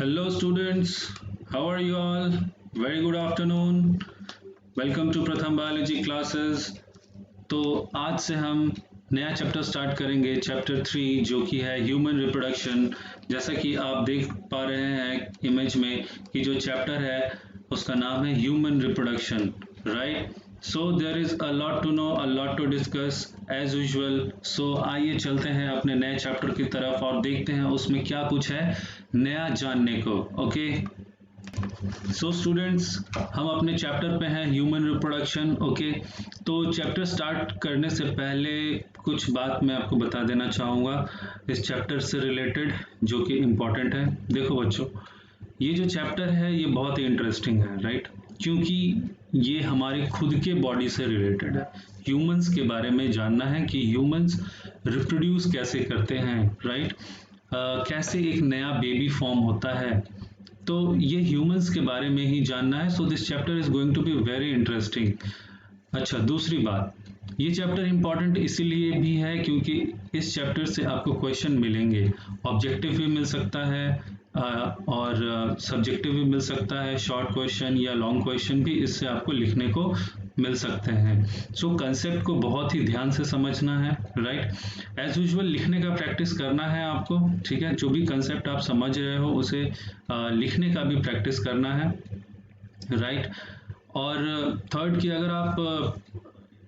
Hello students, how are you all? Very good afternoon. Welcome to प्रथम biology classes. तो आज से हम नया चैप्टर स्टार्ट करेंगे, चैप्टर 3, जो कि है ह्यूमन रिप्रोडक्शन। जैसा कि आप देख पा रहे हैं इमेज में कि जो चैप्टर है उसका नाम है human reproduction, right? So there is a lot to know, a lot to discuss as usual. So आइए चलते हैं अपने नए चैप्टर की तरफ और देखते हैं उसमें क्या कुछ है नया जानने को। ओके, सो स्टूडेंट्स, हम अपने चैप्टर पे हैं ह्यूमन रिप्रोडक्शन। ओके, तो चैप्टर स्टार्ट करने से पहले कुछ बात मैं आपको बता देना चाहूँगा इस चैप्टर से रिलेटेड, जो कि इम्पोर्टेंट है। देखो बच्चों, ये जो चैप्टर है ये बहुत ही इंटरेस्टिंग है, राइट? क्योंकि ये हमारे खुद के बॉडी से रिलेटेड है। ह्यूमंस के बारे में जानना है कि ह्यूमंस रिप्रोड्यूस कैसे करते हैं, राइट? कैसे एक नया बेबी फॉर्म होता है, तो ये ह्यूमंस के बारे में ही जानना है। So this chapter is going to be very interesting. अच्छा, दूसरी बात, ये चैप्टर इम्पॉर्टेंट इसीलिए भी है क्योंकि इस चैप्टर से आपको क्वेश्चन मिलेंगे। ऑब्जेक्टिव भी मिल सकता है और सब्जेक्टिव भी मिल सकता है। शॉर्ट क्वेश्चन या लॉन्ग क्वेश्चन भी इससे आपको लिखने को मिल सकते हैं। सो कंसेप्ट को बहुत ही ध्यान से समझना है, राइट? एज यूजुअल लिखने का प्रैक्टिस करना है आपको, ठीक है? जो भी कंसेप्ट आप समझ रहे हो उसे लिखने का भी प्रैक्टिस करना है, राइट? और थर्ड कि अगर आप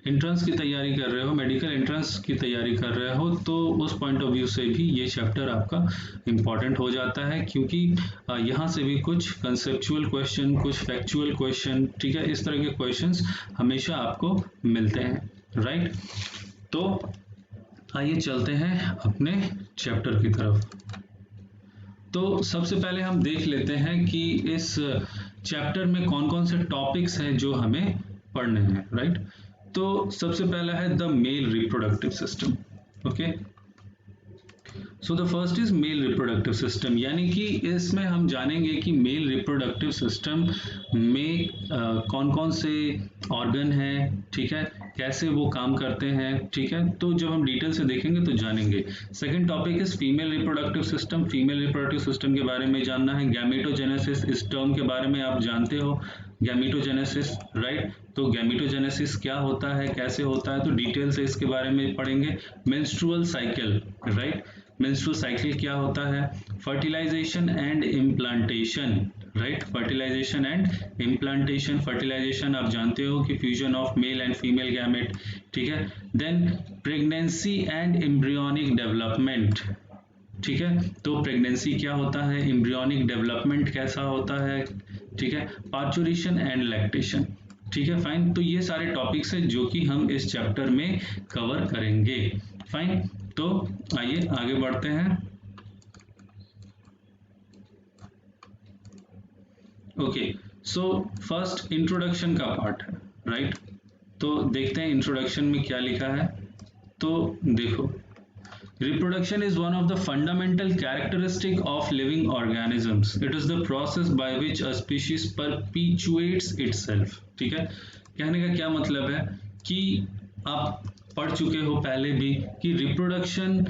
एंट्रेंस की तैयारी कर रहे हो, मेडिकल एंट्रेंस की तैयारी कर रहे हो, तो उस पॉइंट ऑफ व्यू से भी ये चैप्टर आपका इम्पॉर्टेंट हो जाता है, क्योंकि यहाँ से भी कुछ कंसेप्चुअल क्वेश्चन, कुछ फैक्चुअल क्वेश्चन, ठीक है, इस तरह के क्वेश्चंस हमेशा आपको मिलते हैं, राइट? तो आइए चलते हैं अपने चैप्टर की तरफ। तो सबसे पहले हम देख लेते हैं कि इस चैप्टर में कौन कौन से टॉपिक्स हैं जो हमें पढ़ने हैं, राइट? तो सबसे पहला है the male reproductive system. Okay, so the first is male reproductive system, यानी कि इसमें हम जानेंगे कि मेल रिप्रोडक्टिव सिस्टम में कौन कौन से ऑर्गन हैं, ठीक है, कैसे वो काम करते हैं, ठीक है? तो जब हम डिटेल से देखेंगे तो जानेंगे। Second topic is female reproductive system. Female reproductive system के बारे में जानना है। गैमेटोजेनेसिस, इस टर्म के बारे में आप जानते हो, गैमेटोजेनेसिस, राइट? तो गैमेटोजेनेसिस क्या होता है, कैसे होता है, तो डिटेल से इसके बारे में पढ़ेंगे। Menstrual cycle, right? Menstrual cycle क्या होता है? Fertilisation and implantation, right? Fertilisation and implantation. Fertilisation आप जानते हो कि fusion of male and female gamete, ठीक है? Then pregnancy and embryonic development, ठीक है? तो प्रेगनेंसी क्या होता है, एम्ब्रियोनिक डेवलपमेंट कैसा होता है, ठीक है? पार्चुरेशन एंड लैक्टेशन, ठीक है, फाइन। तो ये सारे टॉपिक्स हैं जो कि हम इस चैप्टर में कवर करेंगे, फाइन। तो आइए आगे बढ़ते हैं। ओके, सो फर्स्ट इंट्रोडक्शन का पार्ट है, राइट? तो देखते हैं इंट्रोडक्शन में क्या लिखा है। तो देखो, reproduction is one of the fundamental characteristic of living organisms. It is the process by which a species perpetuates itself. ठीक है, कहने का क्या मतलब है कि आप पढ़ चुके हो पहले भी कि रिप्रोडक्शन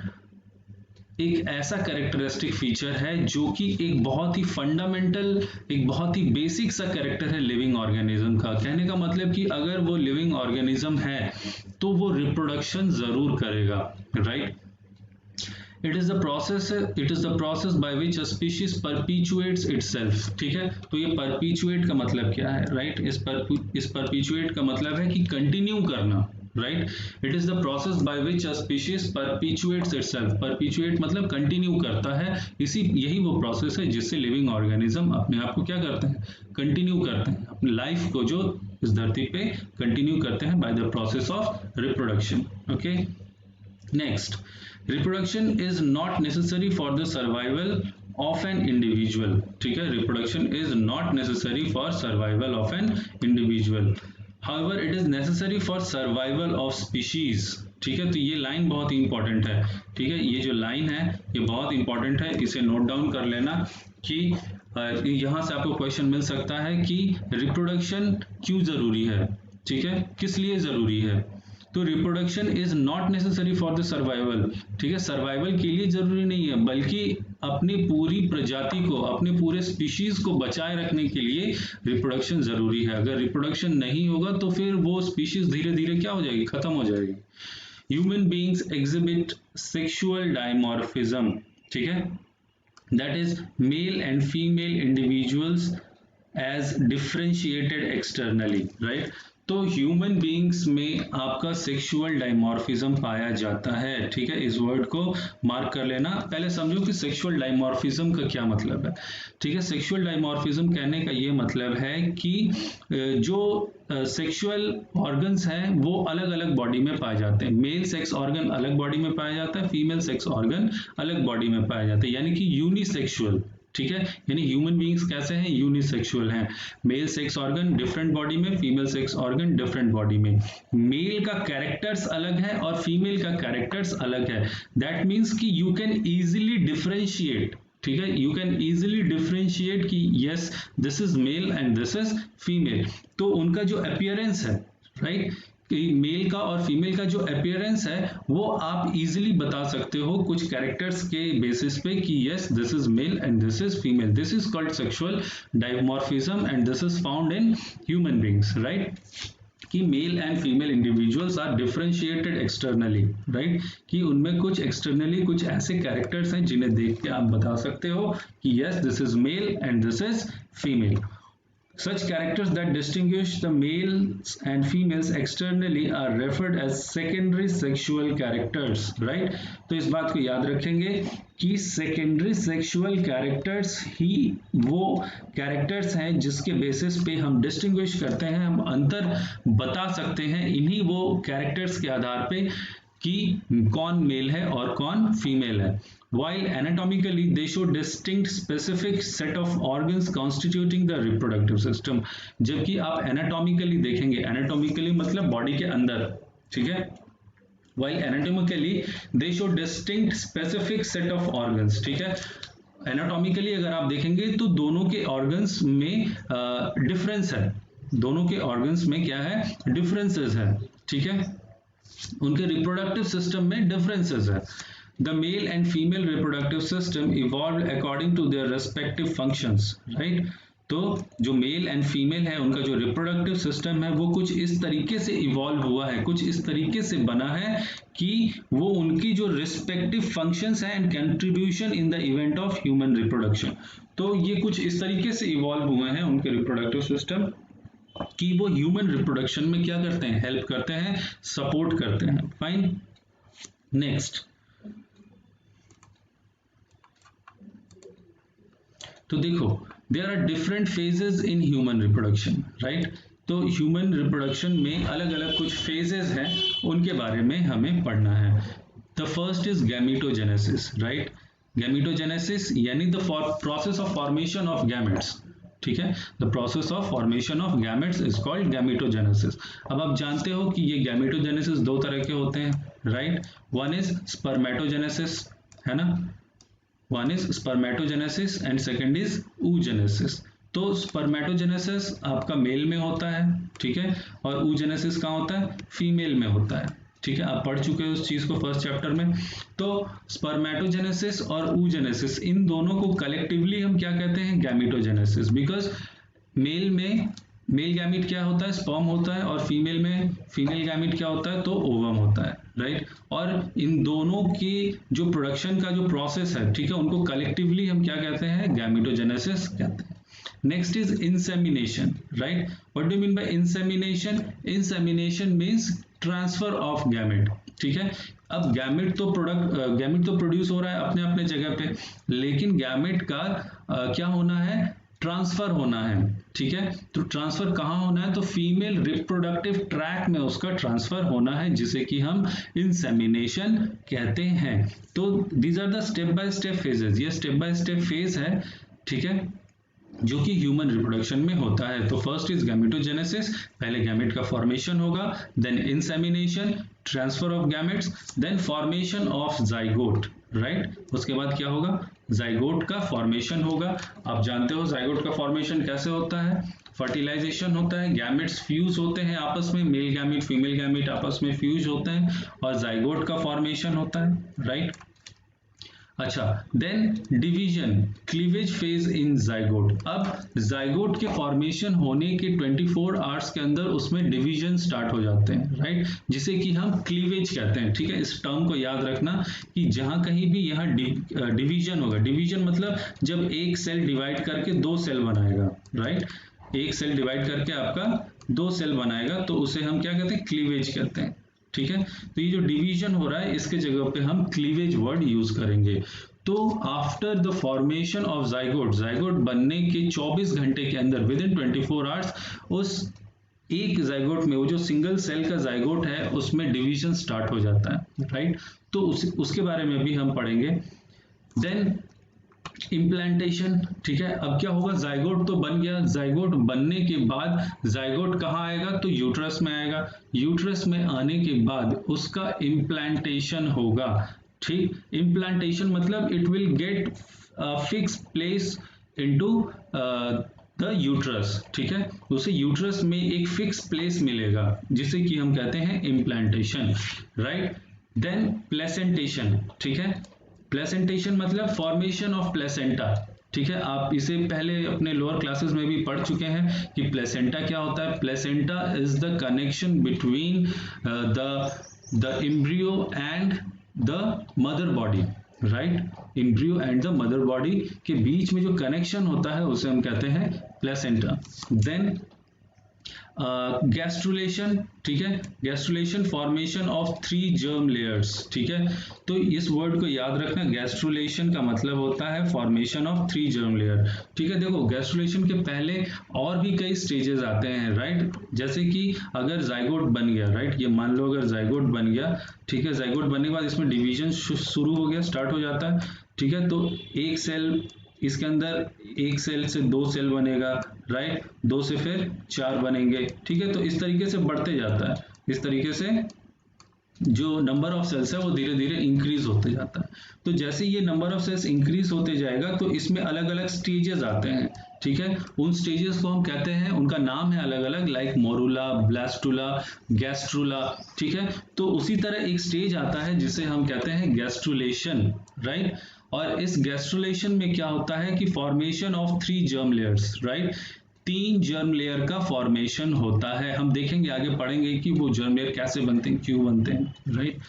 एक ऐसा कैरेक्टरिस्टिक फीचर है जो कि एक बहुत ही फंडामेंटल, एक बहुत ही बेसिक सा कैरेक्टर है लिविंग ऑर्गेनिज्म का। कहने का मतलब कि अगर वो लिविंग ऑर्गेनिज्म है तो वो रिप्रोडक्शन जरूर करेगा, right? It is the process by which a species perpetuates itself, ठीक है? तो ये perpetuate का मतलब क्या है, राइट? इस perpetuate का मतलब है कि कंटिन्यू करना, right? It is the process by which a species perpetuates itself. Perpetuate मतलब कंटिन्यू करता है। यही वो प्रोसेस है जिससे लिविंग ऑर्गेनिज्म अपने आप को क्या करते हैं, कंटिन्यू करते हैं, अपनी लाइफ को जो इस धरती पे कंटिन्यू करते हैं by the process of reproduction. Okay, next, reproduction is not necessary for the survival of an individual, ठीक है? reproduction is not necessary for survival of an individual, however it is necessary for survival of species, ठीक है? तो ये line बहुत ही important है, ठीक है? ये जो लाइन है ये बहुत इंपॉर्टेंट है, इसे नोट डाउन कर लेना कि यहाँ से आपको क्वेश्चन मिल सकता है कि रिप्रोडक्शन क्यों जरूरी है, ठीक है? किस लिए जरूरी है? तो reproduction is not necessary for the survival, ठीक है, सर्वाइवल के लिए जरूरी नहीं है, बल्कि अपनी पूरी प्रजाति को, अपने पूरे स्पीशीज को बचाए रखने के लिए रिप्रोडक्शन जरूरी है। अगर रिप्रोडक्शन नहीं होगा तो फिर वो स्पीशीज धीरे धीरे क्या हो जाएगी, खत्म हो जाएगी। Human beings exhibit sexual dimorphism, ठीक है, that is male and female individuals as differentiated externally, right. तो ह्यूमन बीइंग्स में आपका सेक्सुअल डायमॉर्फिज्म पाया जाता है, ठीक है, इस वर्ड को मार्क कर लेना। पहले समझो कि सेक्सुअल डायमॉर्फिज्म का क्या मतलब है, ठीक है। सेक्सुअल डायमॉर्फिज्म कहने का ये मतलब है कि जो सेक्सुअल ऑर्गन्स हैं वो अलग अलग बॉडी में पाए जाते हैं। मेल सेक्स ऑर्गन अलग बॉडी में पाया जाता है, फीमेल सेक्स ऑर्गन अलग बॉडी में पाया जाता है, यानी कि यूनिसेक्सुअल, ठीक है। यानी ह्यूमन बीइंग्स कैसे हैं, यूनिसेक्सुअल हैं। Male sex organ different body में, female sex organ different body में। मेल का कैरेक्टर्स अलग है और फीमेल का कैरेक्टर्स अलग है। दैट मीन्स कि यू कैन इजीली डिफरेंशिएट, ठीक है, यू कैन इजीली डिफरेंशिएट कि yes this is male and this is female. तो उनका जो अपीयरेंस है, राइट, मेल का और फीमेल का जो अपीयरेंस है वो आप इजीली बता सकते हो कुछ कैरेक्टर्स के बेसिस पे कि yes this is male and this is female. This is called sexual dimorphism and this is found in human beings, right, कि male and female individuals are differentiated externally, right, कि उनमें कुछ externally कुछ ऐसे characters हैं जिन्हें देख के आप बता सकते हो कि yes this is male and this is female. Such characters that distinguish the males and females externally are referred as secondary sexual characters, right? तो इस बात को याद रखेंगे कि secondary sexual characters ही वो characters हैं जिसके basis पे हम distinguish करते हैं, हम अंतर बता सकते हैं इन्हीं वो characters के आधार पे कि कौन मेल है और कौन फीमेल है। While anatomically they show distinct specific set of organs constituting the reproductive system, जबकि आप anatomically देखेंगे, anatomically मतलब बॉडी के अंदर, ठीक है, while anatomically they show distinct specific set of organs, ठीक है, anatomically अगर आप देखेंगे तो दोनों के organs में difference है, दोनों के organs में क्या है, differences है, ठीक है, उनके reproductive system में differences है। The male and female reproductive system evolved according to their respective functions, right? तो जो मेल एंड फीमेल है उनका जो रिप्रोडक्टिव सिस्टम है वो कुछ इस तरीके से इवॉल्व हुआ है, कुछ इस तरीके से बना है कि वो उनकी जो रिस्पेक्टिव फंक्शंस हैं and contribution in the event of human reproduction, तो ये कुछ इस तरीके से इवॉल्व हुए हैं उनके रिप्रोडक्टिव सिस्टम कि वो ह्यूमन रिप्रोडक्शन में क्या करते हैं, हेल्प करते हैं, सपोर्ट करते हैं। फाइन, नेक्स्ट, तो देखो there are different phases in human reproduction, right. तो ह्यूमन रिप्रोडक्शन में अलग अलग कुछ फेजेस हैं, उनके बारे में हमें पढ़ना है। The first is gametogenesis, right. Gametogenesis यानी the process of formation of gametes, ठीक है, the process of formation of gametes is called gametogenesis. अब आप जानते हो कि ये गैमेटोजेनेसिस दो तरह के होते हैं, राइट। वन इज स्पर्मेटोजेनेसिस, है ना, one is spermatogenesis and second is oogenesis। तो स्पर्मेटोजेनेसिस आपका मेल में होता है, ठीक है, और oogenesis कहाँ होता है, फीमेल में होता है, ठीक है, आप पढ़ चुके हो उस चीज को फर्स्ट चैप्टर में। तो स्पर्मेटोजेनेसिस और oogenesis इन दोनों को कलेक्टिवली हम क्या कहते हैं, गैमेटोजेनेसिस, बिकॉज मेल में मेल गैमीट क्या होता है, स्पर्म होता है, और फीमेल में फीमेल गैमीट क्या होता है, तो ओवम होता है, राइट। और इन दोनों की जो प्रोडक्शन का जो प्रोसेस है, ठीक है, उनको कलेक्टिवली हम क्या कहते हैं, गैमेटोजेनेसिस कहते हैं। Next is insemination, right. What do mean by insemination? Insemination means transfer of gamete, ठीक है। अब गैमेट तो प्रोड्यूस हो रहा है अपने अपने जगह पे, लेकिन गैमेट का क्या होना है, ट्रांसफर होना है, ठीक है। तो ट्रांसफर कहाँ होना है, तो फीमेल रिप्रोडक्टिव ट्रैक में उसका ट्रांसफर होना है, जिसे कि हम इंसेमिनेशन कहते हैं। तो these are the step by step phases, ये स्टेप बाय स्टेप फेज है, ठीक है, जो कि ह्यूमन रिप्रोडक्शन में होता है। तो फर्स्ट इज गैमेटोजेनेसिस, पहले गैमेट का फॉर्मेशन होगा, then insemination, transfer of gametes, then formation of zygote, right. उसके बाद क्या होगा, जाइगोट का फॉर्मेशन होगा। आप जानते हो जाइगोट का फॉर्मेशन कैसे होता है, फर्टिलाइजेशन होता है, गैमेट्स फ्यूज होते हैं आपस में, मेल गैमेट फीमेल गैमेट आपस में फ्यूज होते हैं और जाइगोट का फॉर्मेशन होता है, राइट। अच्छा, then division, cleavage phase in zygote. अब जाइगोट के फॉर्मेशन होने के 24 आवर्स के अंदर उसमें डिवीजन स्टार्ट हो जाते हैं, राइट, जिसे कि हम क्लीवेज कहते हैं, ठीक है। इस टर्म को याद रखना कि जहां कहीं भी यहाँ डिवीजन होगा, डिवीजन मतलब जब एक सेल डिवाइड करके दो सेल बनाएगा, राइट, एक सेल डिवाइड करके आपका दो सेल बनाएगा तो उसे हम क्या कहते हैं, क्लीवेज कहते हैं, ठीक है। तो ये जो डिवीजन हो रहा है इसके जगह पे हम क्लीवेज वर्ड यूज करेंगे। तो after the formation of zygote, zygote बनने के 24 घंटे के अंदर, विद इन 24 आवर्स, उस एक जाइगोट में, वो जो सिंगल सेल का जाइगोट है उसमें डिवीजन स्टार्ट हो जाता है, राइट। तो उसके बारे में भी हम पढ़ेंगे। देन इम्प्लांटेशन, ठीक है। अब क्या होगा, जाइगोट तो बन गया, जाइगोट बनने के बाद जाइगोट कहाँ आएगा, तो यूट्रस में आएगा। यूट्रस में आने के बाद उसका इम्प्लांटेशन होगा, ठीक। इम्प्लांटेशन मतलब it will get fix place into the uterus, ठीक है। उसे यूट्रस में एक फिक्स प्लेस मिलेगा जिसे कि हम कहते हैं इम्प्लांटेशन, राइट। देन प्लेसेंटेशन, ठीक है। प्लेसेंटेशन मतलब फॉर्मेशन ऑफ प्लेसेंटा, ठीक है। आप इसे पहले अपने लोअर क्लासेस में भी पढ़ चुके हैं कि प्लेसेंटा क्या होता है। Placenta is the connection between the embryo and the mother body, right. Embryo and the mother body के बीच में जो कनेक्शन होता है उसे हम कहते हैं प्लेसेंटा। देन गैस्ट्रुलेशन, ठीक है। Gastrulation, formation of 3 germ layers, ठीक है। तो इस वर्ड को याद रखना, गैस्ट्रुलेशन का मतलब होता है फॉर्मेशन ऑफ 3 जर्म लेयर, ठीक है। देखो, गैस्ट्रुलेशन के पहले और भी कई स्टेजेस आते हैं, राइट। जैसे कि अगर जाइगोट बन गया, राइट, ये मान लो अगर जाइगोट बन गया, ठीक है। जाइगोट बनने के बाद इसमें डिवीजन शुरू हो गया, स्टार्ट हो जाता है, ठीक है। तो एक सेल, इसके अंदर एक सेल से 2 सेल बनेगा, राइट, 2 से फिर 4 बनेंगे, ठीक है। तो इस तरीके से बढ़ते जाता है, इस तरीके से जो नंबर ऑफ सेल्स है वो धीरे धीरे इंक्रीज होते जाता है। तो जैसे ये नंबर ऑफ सेल्स इंक्रीज होते जाएगा तो इसमें अलग अलग स्टेजेस आते हैं, ठीक है। उन स्टेजेस को हम कहते हैं, उनका नाम है अलग अलग, लाइक मोरूला, ब्लास्टुला, गैस्ट्रुला, ठीक है। तो उसी तरह एक स्टेज आता है जिसे हम कहते हैं गैस्ट्रुलेशन, राइट। और इस गैस्ट्रुलेशन में क्या होता है कि formation of 3 germ layers, right, 3 germ layer का फॉर्मेशन होता है। हम देखेंगे, आगे पढ़ेंगे कि वो जर्म लेयर कैसे बनते हैं, क्यों बनते हैं, राइट।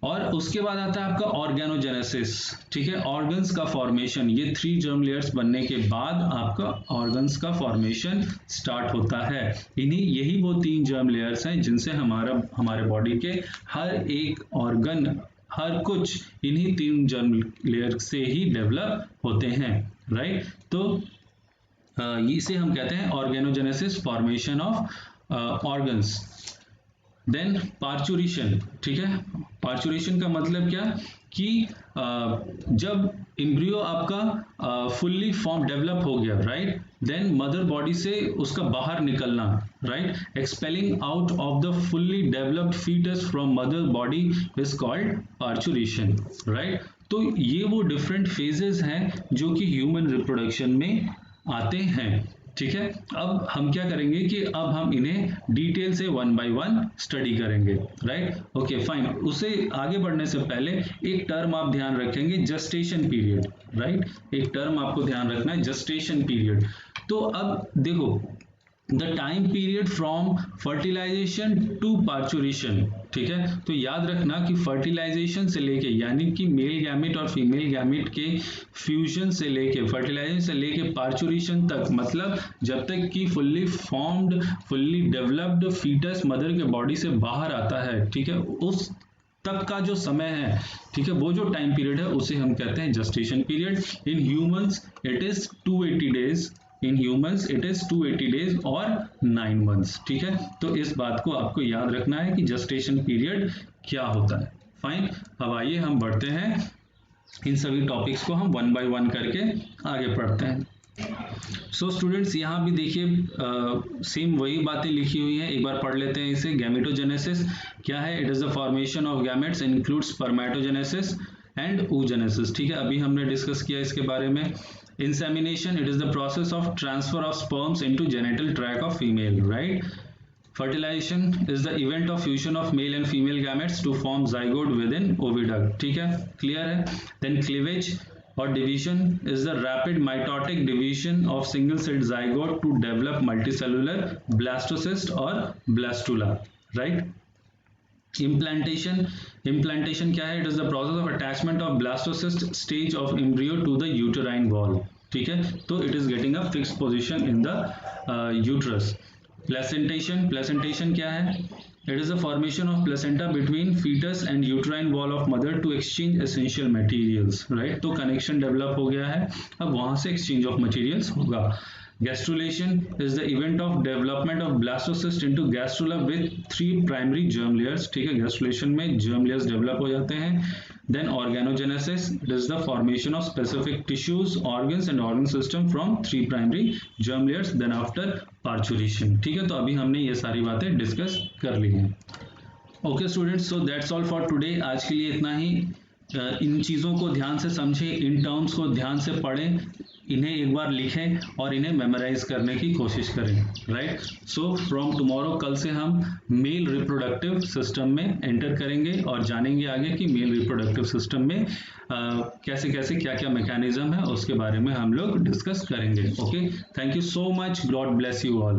और उसके बाद आता है आपका ऑर्गेनोजेनेसिस, ठीक है, ऑर्गन्स का फॉर्मेशन। ये 3 जर्म लेयर्स बनने के बाद आपका ऑर्गन्स का फॉर्मेशन स्टार्ट होता है। यही वो 3 जर्म लेयर्स हैं जिनसे हमारे बॉडी के हर एक ऑर्गन, हर कुछ इन्हीं 3 जर्म लेयर से ही डेवलप होते हैं, राइट। तो इसे हम कहते हैं organogenesis, formation of organs. Then parturition, ठीक है। पार्चुरेशन का मतलब क्या कि जब एम्ब्रियो आपका फुल्ली फॉर्म डेवलप हो गया, राइट, देन मदर बॉडी से उसका बाहर निकलना, right, expelling out of the fully developed foetus from mother body is called parturition, right. तो ये वो डिफरेंट फेजेस हैं जो कि ह्यूमन रिप्रोडक्शन में आते हैं, ठीक है। अब हम क्या करेंगे कि अब हम इन्हें डिटेल से 1 बाय 1 स्टडी करेंगे, राइट। Okay, fine. उसे आगे बढ़ने से पहले एक टर्म आप ध्यान रखेंगे, जस्टेशन पीरियड, राइट। एक टर्म आपको ध्यान रखना है, जस्टेशन पीरियड। तो अब देखो, the time period from fertilisation to parturition, ठीक है। तो याद रखना कि फर्टिलाइजेशन से लेके, यानी कि मेल गैमेट और फीमेल गैमेट के फ्यूजन से लेके, फर्टिलाइजेशन से लेके पार्चुरेशन तक, मतलब जब तक कि fully formed, fully developed foetus mother के बॉडी से बाहर आता है, ठीक है, उस तक का जो समय है, ठीक है, वो जो टाइम पीरियड है उसे हम कहते हैं gestation period. In humans it is 280 days, in humans it is 280 days और 9 मंथ्स, ठीक है। तो इस बात को आपको याद रखना है कि जस्टेशन पीरियड क्या होता है। फाइन, अब आइए हम बढ़ते हैं, इन सभी टॉपिक्स को हम 1 बाय 1 करके आगे पढ़ते हैं। सो स्टूडेंट्स, यहाँ भी देखिए सेम वही बातें लिखी हुई हैं, एक बार पढ़ लेते हैं इसे। गैमेटोजेनेसिस क्या है? It is the formation of gametes, includes spermatogenesis and oogenesis, ठीक है, अभी हमने डिस्कस किया इसके बारे में। Insemination, it is the process of transfer of sperms into genital track of female, right. Fertilization is the event of fusion of male and female gametes to form zygote within oviduct, ठीक है, clear है। Then cleavage or division is the rapid mitotic division of single celled zygote to develop multicellular blastocyst or blastula, right। Implantation क्या है, it is the process of attachment of blastocyst stage of embryo to the uterine wall, ठीक है, तो it is getting a fixed position in the uterus। Placentation क्या है, it is the formation of placenta between foetus and uterine wall of mother to exchange essential materials, right, तो connection develop हो गया है, अब वहां से एक्सचेंज ऑफ मटेरियल्स होगा। Gastrulation is the event of development of blastocyst into gastrula with 3 primary germ layers, ठीक है, गैस्ट्रुलेशन में जर्म लेयर्स डेवलप हो जाते हैं। Then organogenesis, it is the formation of specific tissues, organs and organ system from 3 primary germ layers, then after parturition, ठीक है, तो अभी हमने ये सारी बातें डिस्कस कर ली हैं। Okay students, so that's all for today, आज के लिए इतना ही। इन चीज़ों को ध्यान से समझें, इन टर्म्स को ध्यान से पढ़ें, इन्हें एक बार लिखें और इन्हें मेमोराइज करने की कोशिश करें, राइट। सो फ्रॉम टुमारो, कल से हम मेल रिप्रोडक्टिव सिस्टम में एंटर करेंगे और जानेंगे आगे कि मेल रिप्रोडक्टिव सिस्टम में कैसे कैसे क्या क्या मैकेनिज्म है, उसके बारे में हम लोग डिस्कस करेंगे। Okay, thank you so much, God bless you all.